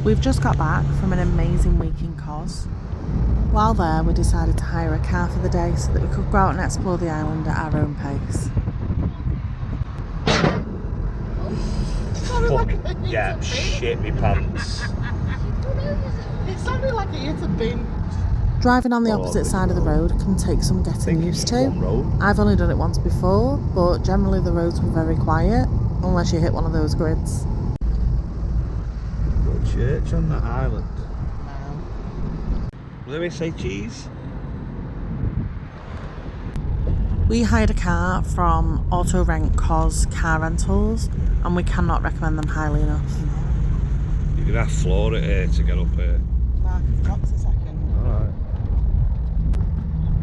We've just got back from an amazing week in Kos. While there, we decided to hire a car for the day so that we could go out and explore the island at our own pace. Fuck, yeah, shit me pants. It sounded like it hit a bin. Driving on the opposite side of the road can take some getting used to. I've only done it once before, but generally the roads were very quiet, unless you hit one of those grids. Got a church on that island. No. Louis, say cheese. We hired a car from Auto Rent Kos Car Rentals, and we cannot recommend them highly enough. You're gonna have to floor it here to get up here. Mark, it drops a second. Alright.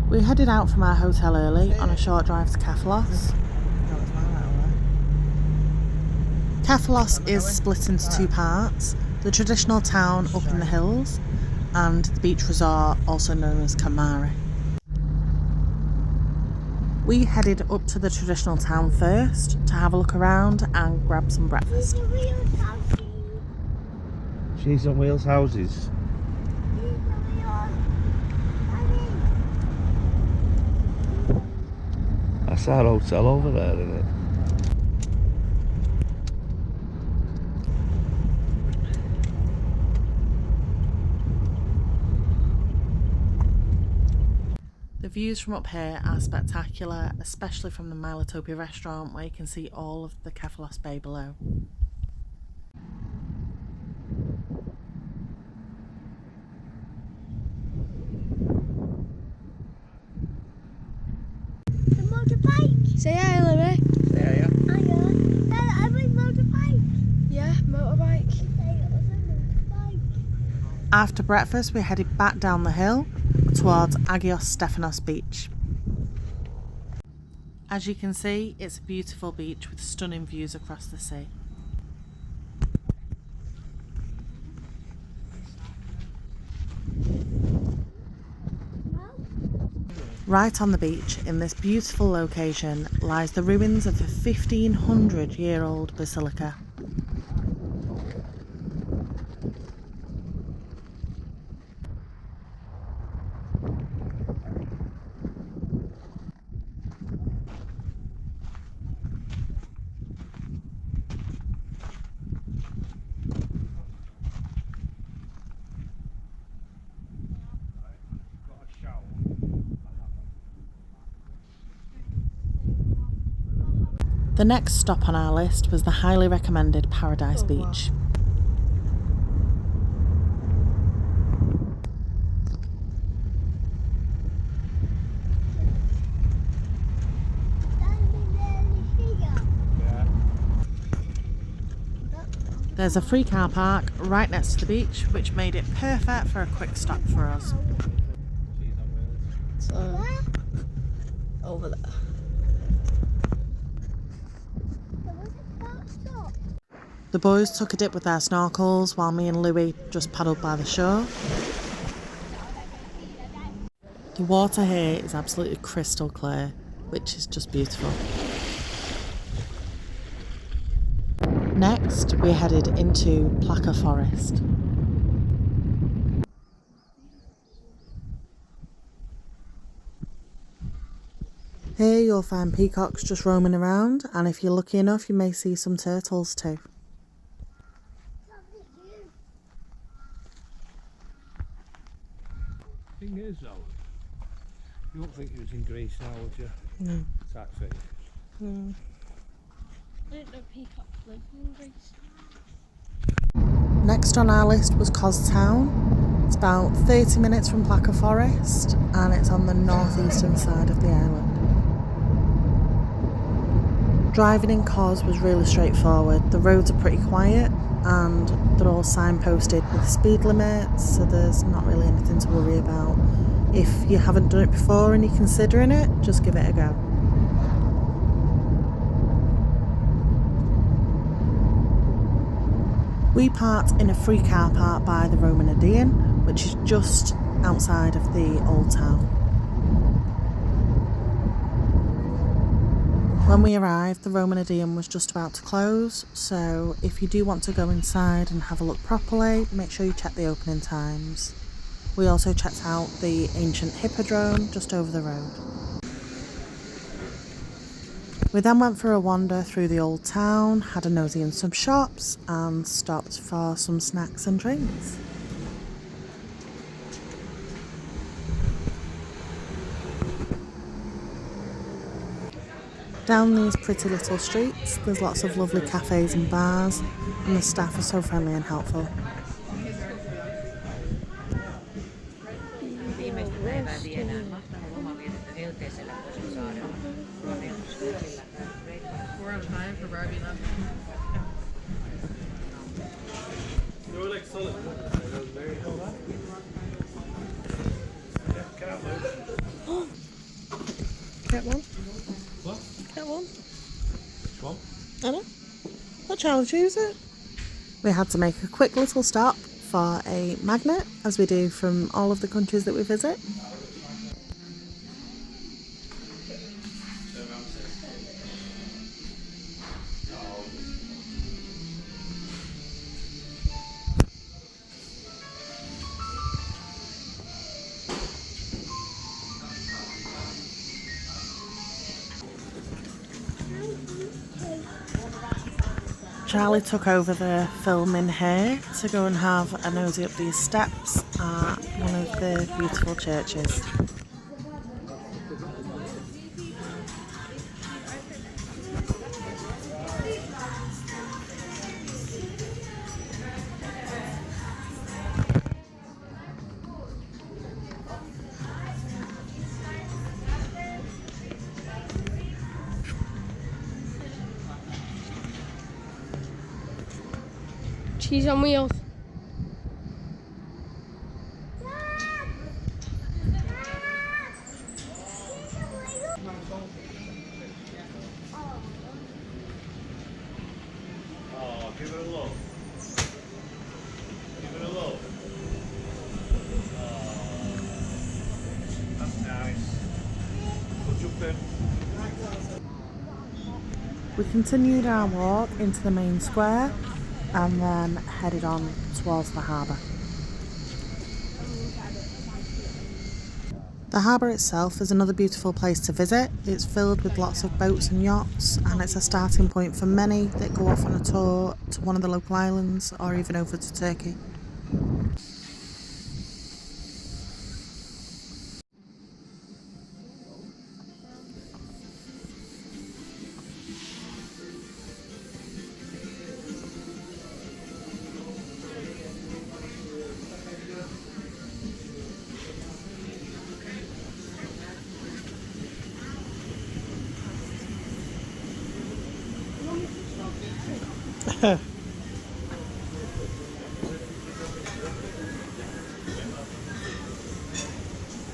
We headed out from our hotel early on a short drive to Kefalos. No, it's not that way. Kefalos is split into two parts: the traditional town up in the hills and the beach resort, also known as Kamari. We headed up to the traditional town first to have a look around and grab some breakfast. Cheese on wheels houses. That's our hotel over there, isn't it? The views from up here are spectacular, especially from the Milotopia restaurant where you can see all of the Kefalos Bay below. The motorbike. Say hi, Louis. Yeah, yeah. Hiya. I mean motorbike. Yeah, motorbike. Say it was a motorbike. After breakfast, we headed back down the hill towards Agios Stefanos beach. As you can see, it's a beautiful beach with stunning views across the sea. Right on the beach, in this beautiful location, lies the ruins of a 1500-year-old basilica. The next stop on our list was the highly recommended Paradise Beach. There's a free car park right next to the beach, which made it perfect for a quick stop for us. So, over there. The boys took a dip with their snorkels while me and Louis just paddled by the shore. The water here is absolutely crystal clear, which is just beautiful. Next, we headed into Plaka Forest. Here you'll find peacocks just roaming around, and if you're lucky enough you may see some turtles too. Thing is though, you won't think it was in Greece now, would you? No. Taxi. No. I didn't know peacocks lived in Greece. Next on our list was Kos Town. It's about 30 minutes from Plaka Forest and it's on the northeastern side of the island. Driving in Kos was really straightforward. The roads are pretty quiet and they're all signposted with speed limits, so there's not really anything to worry about. If you haven't done it before and you're considering it, just give it a go. We parked in a free car park by the Roman Aegean, which is just outside of the old town. When we arrived, the Romanadium was just about to close, so if you do want to go inside and have a look properly, make sure you check the opening times. We also checked out the ancient Hippodrome just over the road. We then went for a wander through the old town, had a nosy in some shops and stopped for some snacks and drinks. Down these pretty little streets, there's lots of lovely cafes and bars, and the staff are so friendly and helpful. Get one? What? Get one? Which one? I know. Let Charlie choose it. We had to make a quick little stop for a magnet, as we do from all of the countries that we visit. Charlie took over the filming here to go and have a nosy up these steps at one of the beautiful churches. Cheese on wheels. Oh, give it a look. Give it a look. Oh, that's nice. We'll jump in. We continued our walk into the main square and then headed on towards the harbour. The harbour itself is another beautiful place to visit. It's filled with lots of boats and yachts, and it's a starting point for many that go off on a tour to one of the local islands or even over to Turkey.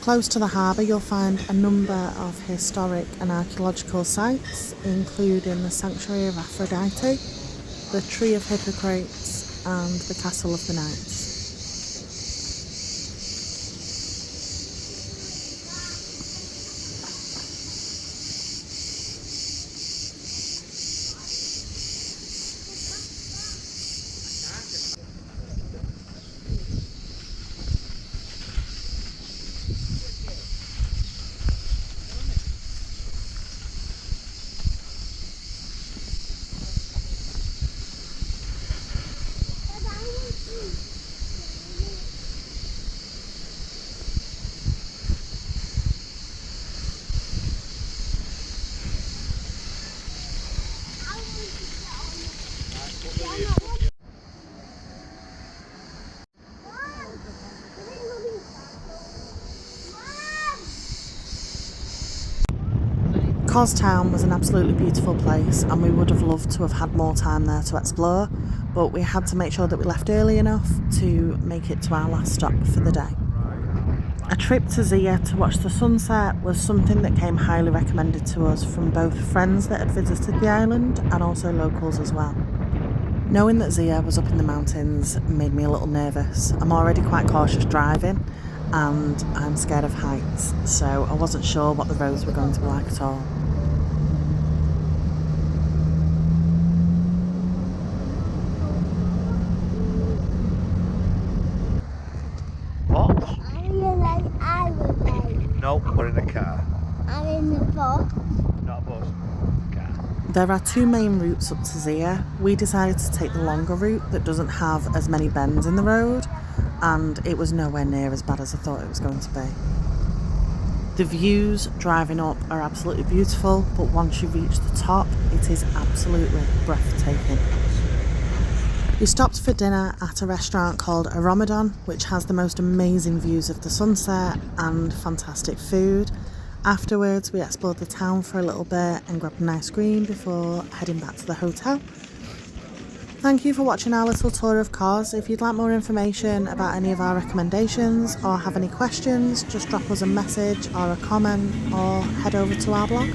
Close to the harbour you'll find a number of historic and archaeological sites, including the Sanctuary of Aphrodite, the Tree of Hippocrates and the Castle of the Knights. Kos Town was an absolutely beautiful place, and we would have loved to have had more time there to explore, but we had to make sure that we left early enough to make it to our last stop for the day. A trip to Zia to watch the sunset was something that came highly recommended to us from both friends that had visited the island and also locals as well. Knowing that Zia was up in the mountains made me a little nervous. I'm already quite cautious driving and I'm scared of heights, so I wasn't sure what the roads were going to be like at all. No, we're in a car. I'm in the bus. Not a bus. Car. There are two main routes up to Zia. We decided to take the longer route that doesn't have as many bends in the road, and it was nowhere near as bad as I thought it was going to be. The views driving up are absolutely beautiful, but once you reach the top, it is absolutely breathtaking. We stopped for dinner at a restaurant called a Ramadan, which has the most amazing views of the sunset and fantastic food. Afterwards, we explored the town for a little bit and grabbed an ice cream before heading back to the hotel. Thank you for watching our little tour of Kos. If you'd like more information about any of our recommendations or have any questions, just drop us a message or a comment or head over to our blog.